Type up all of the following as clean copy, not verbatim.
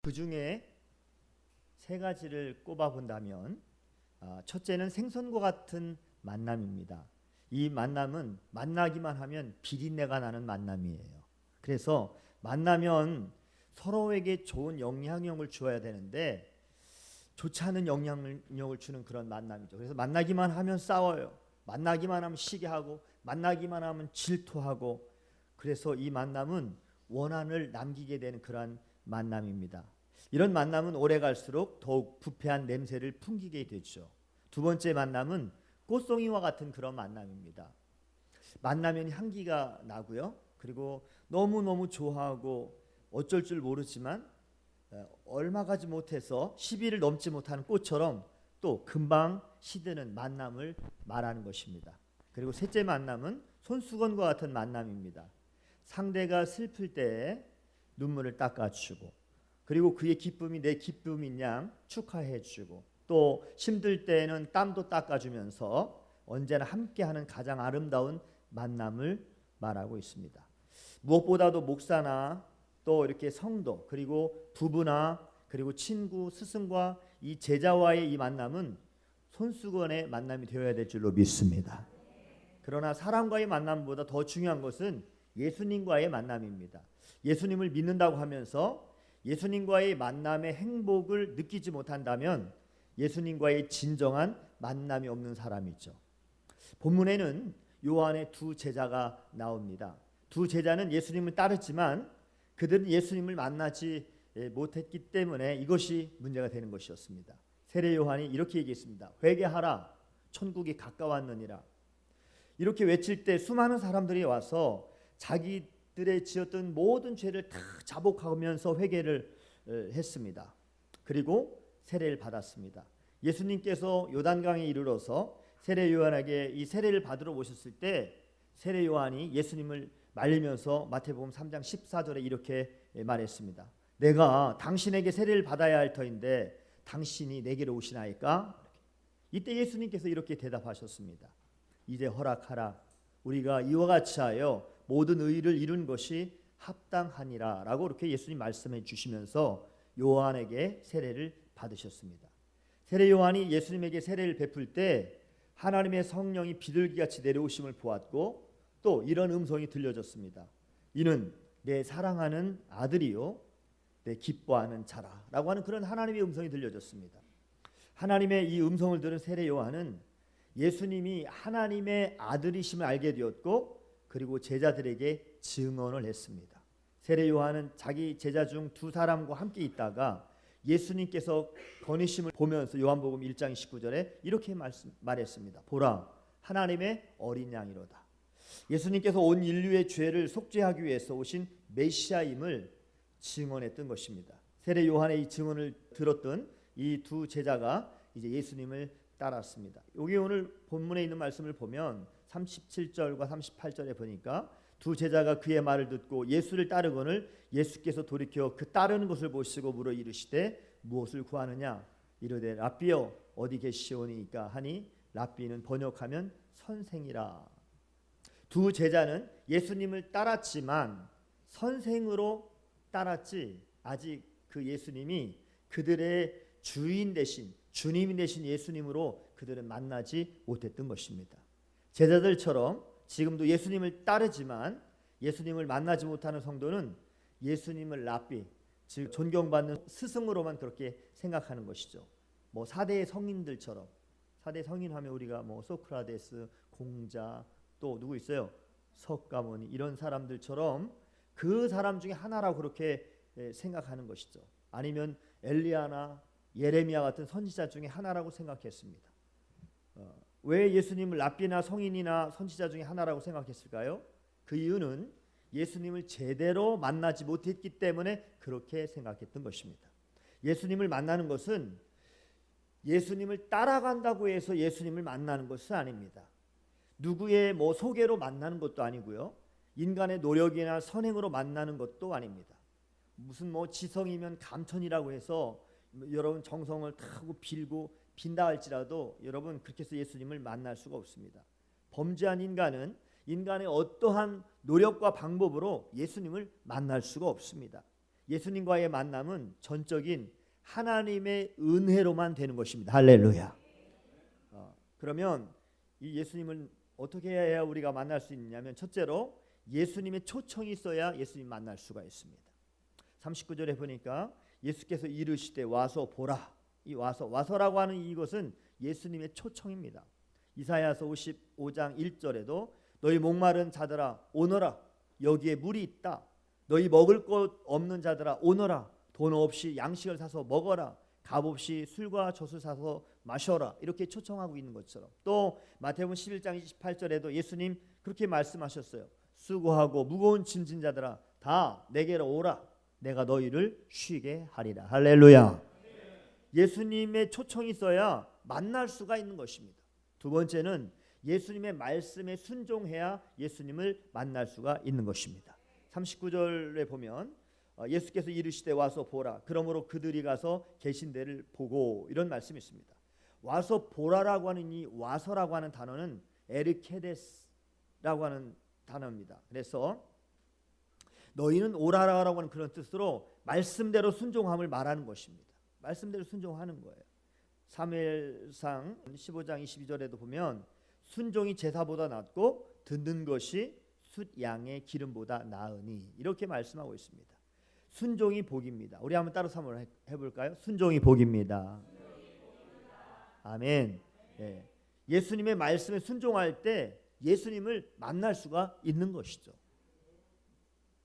그 중에 세 가지를 꼽아 본다면 첫째는 생선과 같은 만남입니다. 이 만남은 만나기만 하면 비린내가 나는 만남이에요. 그래서 만나면 서로에게 좋은 영향력을 주어야 되는데 좋지 않은 영향력을 주는 그런 만남이죠. 그래서 만나기만 하면 싸워요. 만나기만 하면 시기하고 만나기만 하면 질투하고, 그래서 이 만남은 원한을 남기게 되는 그러한 만남입니다. 이런 만남은 오래 갈수록 더욱 부패한 냄새를 풍기게 되죠. 두 번째 만남은 꽃송이와 같은 그런 만남입니다. 만나면 향기가 나고요. 그리고 너무너무 좋아하고 어쩔 줄 모르지만 얼마 가지 못해서 10일을 넘지 못하는 꽃처럼 또 금방 시드는 만남을 말하는 것입니다. 그리고 셋째 만남은 손수건과 같은 만남입니다. 상대가 슬플 때 눈물을 닦아주고, 그리고 그의 기쁨이 내 기쁨인 양 축하해주고, 또 힘들 때에는 땀도 닦아주면서 언제나 함께하는 가장 아름다운 만남을 말하고 있습니다. 무엇보다도 목사나 또 이렇게 성도, 그리고 부부나 그리고 친구, 스승과 이 제자와의 이 만남은 손수건의 만남이 되어야 될 줄로 믿습니다. 그러나 사람과의 만남보다 더 중요한 것은 예수님과의 만남입니다. 예수님을 믿는다고 하면서 예수님과의 만남의 행복을 느끼지 못한다면 예수님과의 진정한 만남이 없는 사람이죠. 본문에는 요한의 두 제자가 나옵니다. 두 제자는 예수님을 따르지만 그들은 예수님을 만나지 못했기 때문에 이것이 문제가 되는 것이었습니다. 세례 요한이 이렇게 얘기했습니다. 회개하라, 천국이 가까웠느니라. 이렇게 외칠 때 수많은 사람들이 와서 자기들의 지었던 모든 죄를 다 자복하면서 회개를 했습니다. 그리고 세례를 받았습니다. 예수님께서 요단강에 이르러서 세례 요한에게 이 세례를 받으러 오셨을 때 세례 요한이 예수님을 말리면서 마태복음 3장 14절에 이렇게 말했습니다. 내가 당신에게 세례를 받아야 할 터인데 당신이 내게로 오시나이까? 이때 예수님께서 이렇게 대답하셨습니다. 이제 허락하라. 우리가 이와 같이 하여 모든 의를 이룬 것이 합당하니라 라고 이렇게 예수님 말씀해 주시면서 요한에게 세례를 받으셨습니다. 세례 요한이 예수님에게 세례를 베풀 때 하나님의 성령이 비둘기같이 내려오심을 보았고 또 이런 음성이 들려졌습니다. 이는 내 사랑하는 아들이요 내 기뻐하는 자라 라고 하는 그런 하나님의 음성이 들려졌습니다. 하나님의 이 음성을 들은 세례 요한은 예수님이 하나님의 아들이심을 알게 되었고 그리고 제자들에게 증언을 했습니다. 세례 요한은 자기 제자 중 두 사람과 함께 있다가 예수님께서 거니심을 보면서 요한복음 1장 19절에 이렇게 말했습니다. 보라, 하나님의 어린 양이로다. 예수님께서 온 인류의 죄를 속죄하기 위해서 오신 메시아임을 증언했던 것입니다. 세례 요한의 이 증언을 들었던 이 두 제자가 이제 예수님을 따랐습니다. 여기 오늘 본문에 있는 말씀을 보면 37절과 38절에 보니까 두 제자가 그의 말을 듣고 예수를 따르거늘 예수께서 돌이켜 그 따르는 것을 보시고 물어 이르시되 무엇을 구하느냐? 이르되 랍비여 어디 계시오니까 하니 랍비는 번역하면 선생이라. 두 제자는 예수님을 따랐지만 선생으로 따랐지 아직 그 예수님이 그들의 주인 되신 주님이 되신 예수님으로 그들은 만나지 못했던 것입니다. 제자들처럼 지금도 예수님을 따르지만 예수님을 만나지 못하는 성도는 예수님을 랍비, 즉 존경받는 스승으로만 그렇게 생각하는 것이죠. 뭐 4대의 성인들처럼, 4대 성인 하면 우리가 뭐 소크라테스, 공자, 또 누구 있어요? 석가모니, 이런 사람들처럼 그 사람 중에 하나라고 그렇게 생각하는 것이죠. 아니면 엘리야나 예레미야 같은 선지자 중에 하나라고 생각했습니다. 왜 예수님을 랍비나 성인이나 선지자 중에 하나라고 생각했을까요? 그 이유는 예수님을 제대로 만나지 못했기 때문에 그렇게 생각했던 것입니다. 예수님을 만나는 것은 예수님을 따라간다고 해서 예수님을 만나는 것은 아닙니다. 누구의 뭐 소개로 만나는 것도 아니고요. 인간의 노력이나 선행으로 만나는 것도 아닙니다. 무슨 뭐 지성이면 감천이라고 해서 여러분 정성을 타고 빌고 빈다 할지라도 여러분 그렇게 해서 예수님을 만날 수가 없습니다. 범죄한 인간은 인간의 어떠한 노력과 방법으로 예수님을 만날 수가 없습니다. 예수님과의 만남은 전적인 하나님의 은혜로만 되는 것입니다. 할렐루야. 그러면 이 예수님을 어떻게 해야 우리가 만날 수 있느냐면, 첫째로 예수님의 초청이 있어야 예수님 만날 수가 있습니다. 39절에 보니까 예수께서 이르시되 와서 보라. 이 와서라고 하는 이것은 예수님의 초청입니다. 이사야서 55장 1절에도 너희 목마른 자들아 오너라, 여기에 물이 있다. 너희 먹을 것 없는 자들아 오너라, 돈 없이 양식을 사서 먹어라. 값 없이 술과 젖을 사서 마셔라. 이렇게 초청하고 있는 것처럼, 또 마태복음 11장 28절에도 예수님 그렇게 말씀하셨어요. 수고하고 무거운 짐진 자들아 다 내게로 오라. 내가 너희를 쉬게 하리라. 할렐루야. 예수님의 초청이 있어야 만날 수가 있는 것입니다. 두 번째는 예수님의 말씀에 순종해야 예수님을 만날 수가 있는 것입니다. 39절에 보면 예수께서 이르시되 와서 보라. 그러므로 그들이 가서 계신 데를 보고, 이런 말씀이 있습니다. 와서 보라라고 하는 이 와서라고 하는 단어는 에르케데스라고 하는 단어입니다. 그래서 너희는 오라라고 하는 그런 뜻으로 말씀대로 순종함을 말하는 것입니다. 말씀대로 순종하는 거예요. 사무엘상 15장 22절에도 보면 순종이 제사보다 낫고 듣는 것이 숫 양의 기름보다 나으니, 이렇게 말씀하고 있습니다. 순종이 복입니다. 우리 한번 따로 사모를 해볼까요? 순종이 복입니다. 아멘. 예. 예수님의 말씀에 순종할 때 예수님을 만날 수가 있는 것이죠.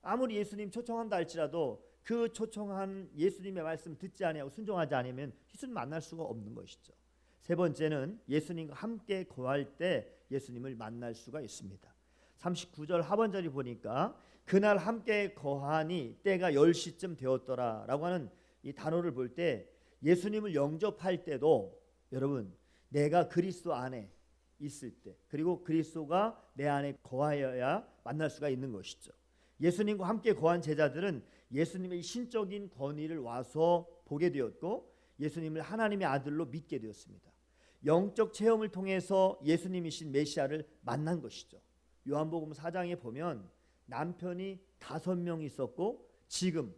아무리 예수님 초청한다 할지라도 그 초청한 예수님의 말씀 듣지 아니하고 순종하지 않으면 예수님 만날 수가 없는 것이죠. 세 번째는 예수님과 함께 거할 때 예수님을 만날 수가 있습니다. 39절 하반절이 보니까 그날 함께 거하니 때가 10시쯤 되었더라 라고 하는 이 단어를 볼 때, 예수님을 영접할 때도 여러분 내가 그리스도 안에 있을 때, 그리고 그리스도가 내 안에 거하여야 만날 수가 있는 것이죠. 예수님과 함께 거한 제자들은 예수님의 신적인 권위를 와서 보게 되었고, 예수님을 하나님의 아들로 믿게 되었습니다. 영적 체험을 통해서 예수님이신 메시아를 만난 것이죠. 요한복음 4장에 보면 남편이 5명 있었고 지금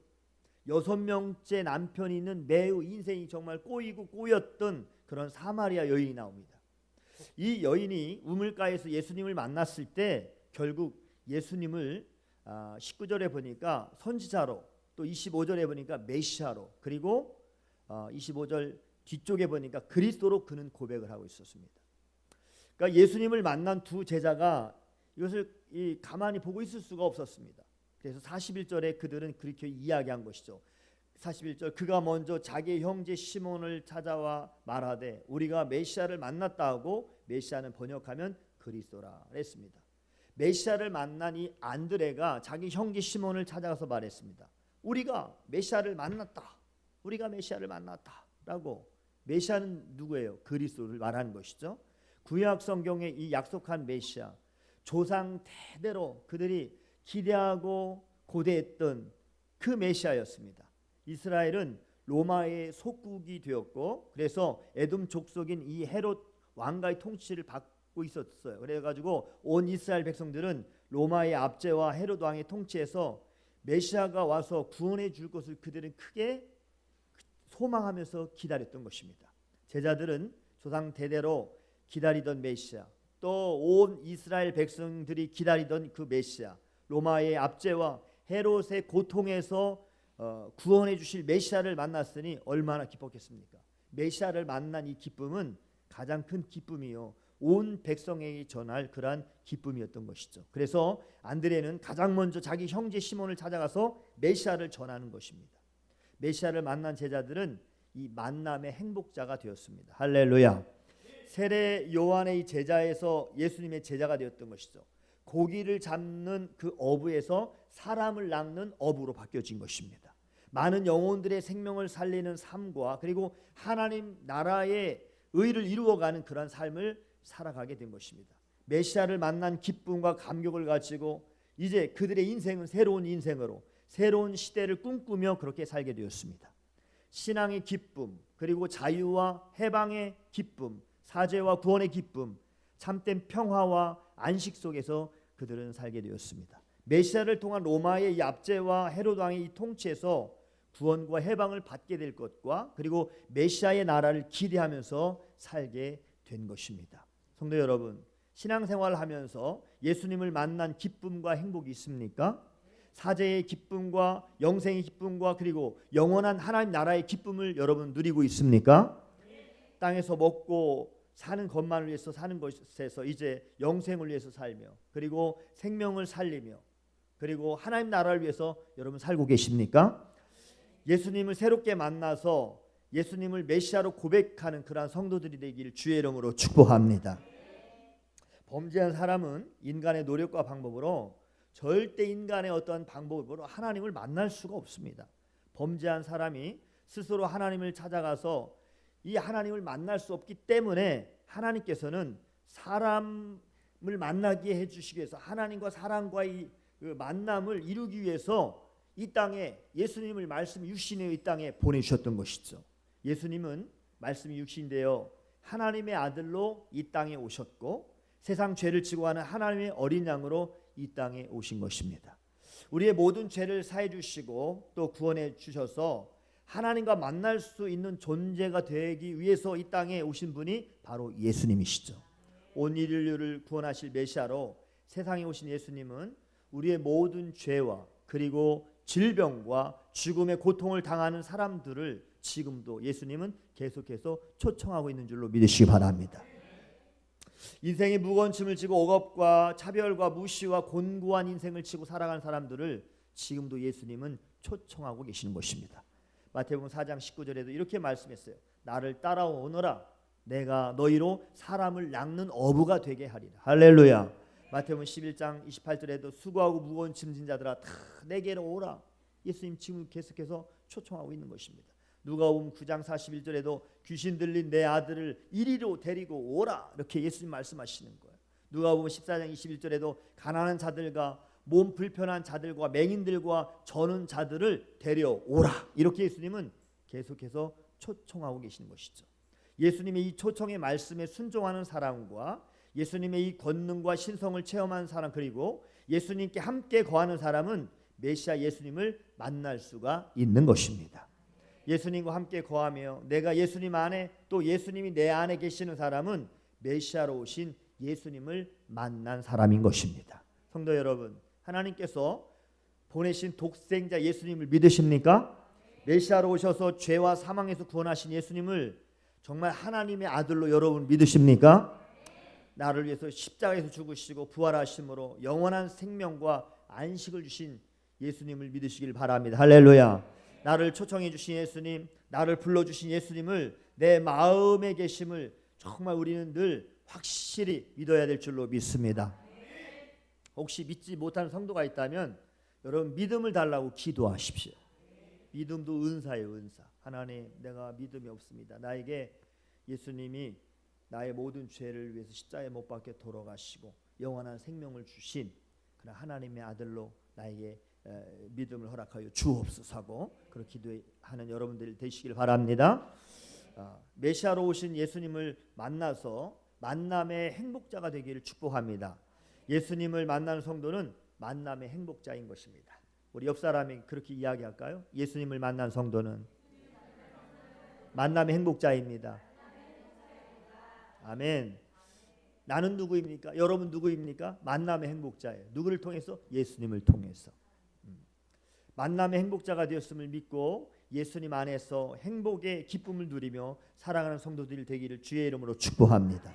6명째 남편이 있는 매우 인생이 정말 꼬이고 꼬였던 그런 사마리아 여인이 나옵니다. 이 여인이 우물가에서 예수님을 만났을 때 결국 예수님을 19절에 보니까 선지자로, 또 25절에 보니까 메시아로, 그리고 25절 뒤쪽에 보니까 그리스도로 그는 고백을 하고 있었습니다. 그러니까 예수님을 만난 두 제자가 이것을 가만히 보고 있을 수가 없었습니다. 그래서 41절에 그들은 그렇게 이야기한 것이죠. 41절 그가 먼저 자기의 형제 시몬을 찾아와 말하되 우리가 메시아를 만났다 하고, 메시아는 번역하면 그리스도라 했습니다. 메시아를 만난 이 안드레가 자기 형제 시몬을 찾아가서 말했습니다. 우리가 메시아를 만났다. 우리가 메시아를 만났다라고. 메시아는 누구예요? 그리스도를 말하는 것이죠. 구약 성경에 이 약속한 메시아, 조상 대대로 그들이 기대하고 고대했던 그 메시아였습니다. 이스라엘은 로마의 속국이 되었고, 그래서 에돔 족속인 이 헤롯 왕가의 통치를 받고 있었어요. 그래가지고 온 이스라엘 백성들은 로마의 압제와 헤롯 왕의 통치에서 메시아가 와서 구원해 줄 것을 그들은 크게 소망하면서 기다렸던 것입니다. 제자들은 조상 대대로 기다리던 메시아, 또 온 이스라엘 백성들이 기다리던 그 메시아, 로마의 압제와 헤롯의 고통에서 구원해 주실 메시아를 만났으니 얼마나 기뻤겠습니까? 메시아를 만난 이 기쁨은 가장 큰 기쁨이요, 온 백성에게 전할 그러한 기쁨이었던 것이죠. 그래서 안드레는 가장 먼저 자기 형제 시몬을 찾아가서 메시아를 전하는 것입니다. 메시아를 만난 제자들은 이 만남의 행복자가 되었습니다. 할렐루야. 세례 요한의 제자에서 예수님의 제자가 되었던 것이죠. 고기를 잡는 그 어부에서 사람을 낚는 어부로 바뀌어진 것입니다. 많은 영혼들의 생명을 살리는 삶과, 그리고 하나님 나라의 의를 이루어가는 그런 삶을 살아가게 된 것입니다. 메시아를 만난 기쁨과 감격을 가지고 이제 그들의 인생은 새로운 인생으로, 새로운 시대를 꿈꾸며 그렇게 살게 되었습니다. 신앙의 기쁨, 그리고 자유와 해방의 기쁨, 사죄와 구원의 기쁨, 참된 평화와 안식 속에서 그들은 살게 되었습니다. 메시아를 통한 로마의 이 압제와 헤롯 왕의 이 통치에서 구원과 해방을 받게 될 것과 그리고 메시아의 나라를 기대하면서 살게 된 것입니다. 성도 여러분, 신앙생활을 하면서 예수님을 만난 기쁨과 행복이 있습니까? 사제의 기쁨과 영생의 기쁨과 그리고 영원한 하나님 나라의 기쁨을 여러분 누리고 있습니까? 땅에서 먹고 사는 것만을 위해서 사는 것에서 이제 영생을 위해서 살며 그리고 생명을 살리며 그리고 하나님 나라를 위해서 여러분 살고 계십니까? 예수님을 새롭게 만나서 예수님을 메시아로 고백하는 그러한 성도들이 되기를 주의 이름으로 축복합니다. 범죄한 사람은 인간의 노력과 방법으로 절대 인간의 어떤 방법으로 하나님을 만날 수가 없습니다. 범죄한 사람이 스스로 하나님을 찾아가서 이 하나님을 만날 수 없기 때문에 하나님께서는 사람을 만나게 해주시기 위해서 하나님과 사람과의 그 만남을 이루기 위해서 이 땅에 예수님을 말씀 육신의 이 땅에 보내주셨던 것이죠. 예수님은 말씀이 육신되어 하나님의 아들로 이 땅에 오셨고 세상 죄를 지고 가는 하나님의 어린 양으로 이 땅에 오신 것입니다. 우리의 모든 죄를 사해 주시고 또 구원해 주셔서 하나님과 만날 수 있는 존재가 되기 위해서 이 땅에 오신 분이 바로 예수님이시죠. 온 인류를 구원하실 메시아로 세상에 오신 예수님은 우리의 모든 죄와 그리고 질병과 죽음의 고통을 당하는 사람들을 지금도 예수님은 계속해서 초청하고 있는 줄로 믿으시기 바랍니다. 인생의 무거운 짐을 지고 억압과 차별과 무시와 곤고한 인생을 지고 살아가는 사람들을 지금도 예수님은 초청하고 계시는 것입니다. 마태복음 4장 19절에도 이렇게 말씀했어요. 나를 따라오너라 내가 너희로 사람을 낚는 어부가 되게 하리라. 할렐루야. 마태복음 11장 28절에도 수고하고 무거운 짐진 자들아 다 내게로 오라. 예수님 지금 계속해서 초청하고 있는 것입니다. 누가복음 9장 41절에도 귀신 들린 내 아들을 이리로 데리고 오라. 이렇게 예수님 말씀하시는 거예요. 누가복음 14장 21절에도 가난한 자들과 몸 불편한 자들과 맹인들과 저는 자들을 데려오라. 이렇게 예수님은 계속해서 초청하고 계시는 것이죠. 예수님의 이 초청의 말씀에 순종하는 사람과 예수님의 이 권능과 신성을 체험한 사람 그리고 예수님께 함께 거하는 사람은 메시아 예수님을 만날 수가 있는 것입니다. 예수님과 함께 거하며 내가 예수님 안에 또 예수님이 내 안에 계시는 사람은 메시아로 오신 예수님을 만난 사람인 것입니다. 성도 여러분, 하나님께서 보내신 독생자 예수님을 믿으십니까? 메시아로 오셔서 죄와 사망에서 구원하신 예수님을 정말 하나님의 아들로 여러분 믿으십니까? 나를 위해서 십자가에서 죽으시고 부활하심으로 영원한 생명과 안식을 주신 예수님을 믿으시길 바랍니다. 할렐루야. 나를 초청해 주신 예수님, 나를 불러주신 예수님을 내 마음에 계심을 정말 우리는 늘 확실히 믿어야 될 줄로 믿습니다. 혹시 믿지 못하는 성도가 있다면 여러분 믿음을 달라고 기도하십시오. 믿음도 은사예요. 은사. 하나님 내가 믿음이 없습니다. 나에게 예수님이 나의 모든 죄를 위해서 십자가에 못 박혀 돌아가시고 영원한 생명을 주신 그런 하나님의 아들로 나에게 믿음을 허락하여 주옵소서 하고 그렇게 기도하는 여러분들이 되시길 바랍니다. 메시아로 오신 예수님을 만나서 만남의 행복자가 되기를 축복합니다. 예수님을 만나는 성도는 만남의 행복자인 것입니다. 우리 옆 사람이 그렇게 이야기할까요? 예수님을 만난 성도는 만남의 행복자입니다. 아멘. 나는 누구입니까? 여러분 누구입니까? 만남의 행복자예요. 누구를 통해서? 예수님을 통해서. 만남의 행복자가 되었음을 믿고 예수님 안에서 행복의 기쁨을 누리며 살아가는 성도들이 되기를 주의 이름으로 축복합니다.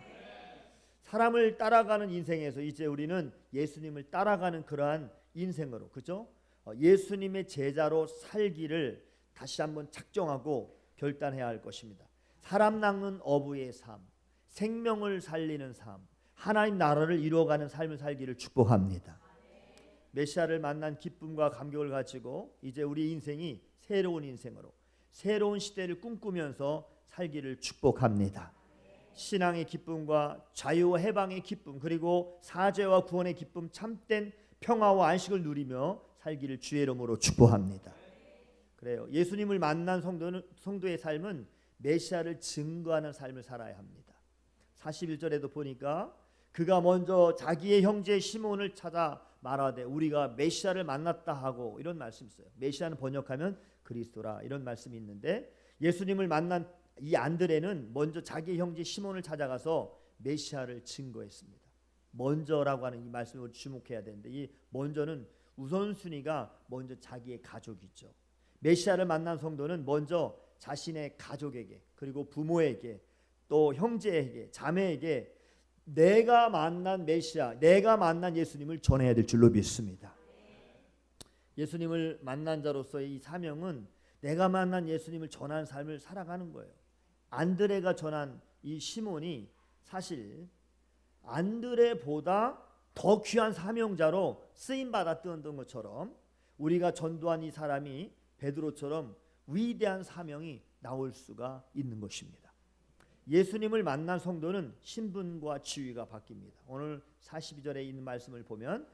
사람을 따라가는 인생에서 이제 우리는 예수님을 따라가는 그러한 인생으로, 그죠? 예수님의 제자로 살기를 다시 한번 작정하고 결단해야 할 것입니다. 사람 낚는 어부의 삶, 생명을 살리는 삶, 하나님 나라를 이루어가는 삶을 살기를 축복합니다. 메시아를 만난 기쁨과 감격을 가지고 이제 우리 인생이 새로운 인생으로 새로운 시대를 꿈꾸면서 살기를 축복합니다. 신앙의 기쁨과 자유와 해방의 기쁨 그리고 사죄와 구원의 기쁨 참된 평화와 안식을 누리며 살기를 주의 이름으로 축복합니다. 그래요. 예수님을 만난 성도의 삶은 메시아를 증거하는 삶을 살아야 합니다. 41절에도 보니까 그가 먼저 자기의 형제 시몬을 찾아 말하되 우리가 메시아를 만났다 하고 이런 말씀이 있어요. 메시아는 번역하면 그리스도라 이런 말씀이 있는데 예수님을 만난 이 안드레는 먼저 자기 형제 시몬을 찾아가서 메시아를 증거했습니다. 먼저라고 하는 이 말씀을 주목해야 되는데 이 먼저는 우선순위가 먼저 자기의 가족이죠. 메시아를 만난 성도는 먼저 자신의 가족에게 그리고 부모에게 또 형제에게 자매에게 내가 만난 메시아, 내가 만난 예수님을 전해야 될 줄로 믿습니다. 예수님을 만난 자로서의 이 사명은 내가 만난 예수님을 전하는 삶을 살아가는 거예요. 안드레가 전한 이 시몬이 사실 안드레보다 더 귀한 사명자로 쓰임 받았던 것처럼 우리가 전도한 이 사람이 베드로처럼 위대한 사명이 나올 수가 있는 것입니다. 예수님을 만난 성도는 신분과 지위가 바뀝니다. 오늘 42절에 있는 말씀을 보면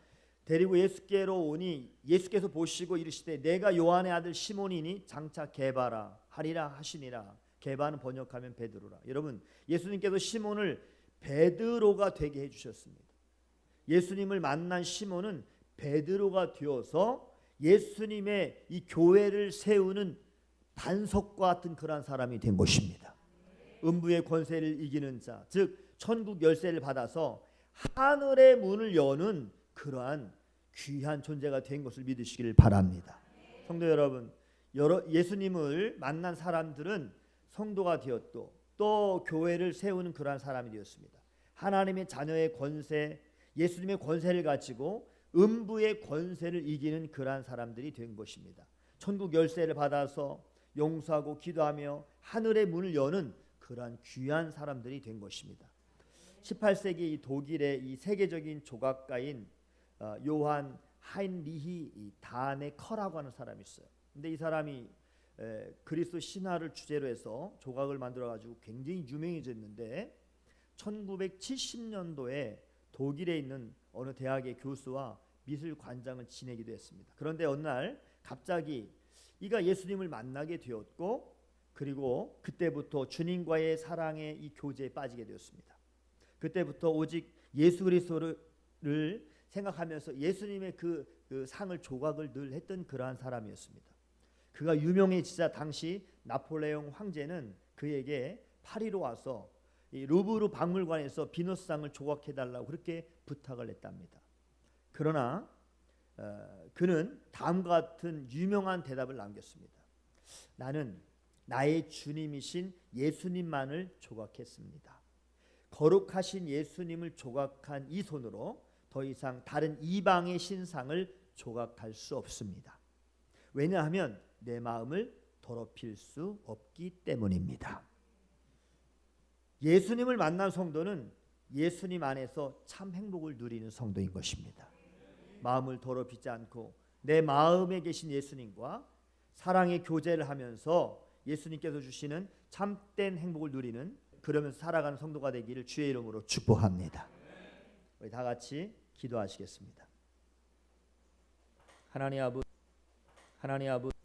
데리고 예수께로 오니 예수께서 보시고 이르시되 내가 요한의 아들 시몬이니 장차 게바라 하리라 하시니라. 게바는 번역하면 베드로라. 여러분 예수님께서 시몬을 베드로가 되게 해주셨습니다. 예수님을 만난 시몬은 베드로가 되어서 예수님의 이 교회를 세우는 반석과 같은 그러한 사람이 된 것입니다. 음부의 권세를 이기는 자, 즉 천국 열쇠를 받아서 하늘의 문을 여는 그러한 귀한 존재가 된 것을 믿으시기를 바랍니다. 성도 여러분, 예수님을 만난 사람들은 성도가 되었고 또 교회를 세우는 그러한 사람이 되었습니다. 하나님의 자녀의 권세, 예수님의 권세를 가지고 음부의 권세를 이기는 그러한 사람들이 된 것입니다. 천국 열쇠를 받아서 용서하고 기도하며 하늘의 문을 여는 그러한 귀한 사람들이 된 것입니다. 18세기 독일의 이 세계적인 조각가인 요한 하인리히 다네커라고 하는 사람이 있어요. 근데 이 사람이 그리스도 신화를 주제로 해서 조각을 만들어 가지고 굉장히 유명해졌는데 1970년도에 독일에 있는 어느 대학의 교수와 미술관장을 지내기도 했습니다. 그런데 어느 날 갑자기 이가 예수님을 만나게 되었고 그리고 그때부터 주님과의 사랑의 이 교제에 빠지게 되었습니다. 그때부터 오직 예수 그리스도를 생각하면서 예수님의 그 상을 조각을 늘 했던 그러한 사람이었습니다. 그가 유명해지자 당시 나폴레옹 황제는 그에게 파리로 와서 이 루브르 박물관에서 비너스상을 조각해달라고 그렇게 부탁을 했답니다. 그러나 그는 다음과 같은 유명한 대답을 남겼습니다. 나는 나의 주님이신 예수님만을 조각했습니다. 거룩하신 예수님을 조각한 이 손으로 더 이상 다른 이방의 신상을 조각할 수 없습니다. 왜냐하면 내 마음을 더럽힐 수 없기 때문입니다. 예수님을 만난 성도는 예수님 안에서 참 행복을 누리는 성도인 것입니다. 마음을 더럽히지 않고 내 마음에 계신 예수님과 사랑의 교제를 하면서 예수님께서 주시는 참된 행복을 누리는 그러면서 살아가는 성도가 되기를 주의 이름으로 축복합니다. 우리 다 같이 기도하시겠습니다. 하나님 아버지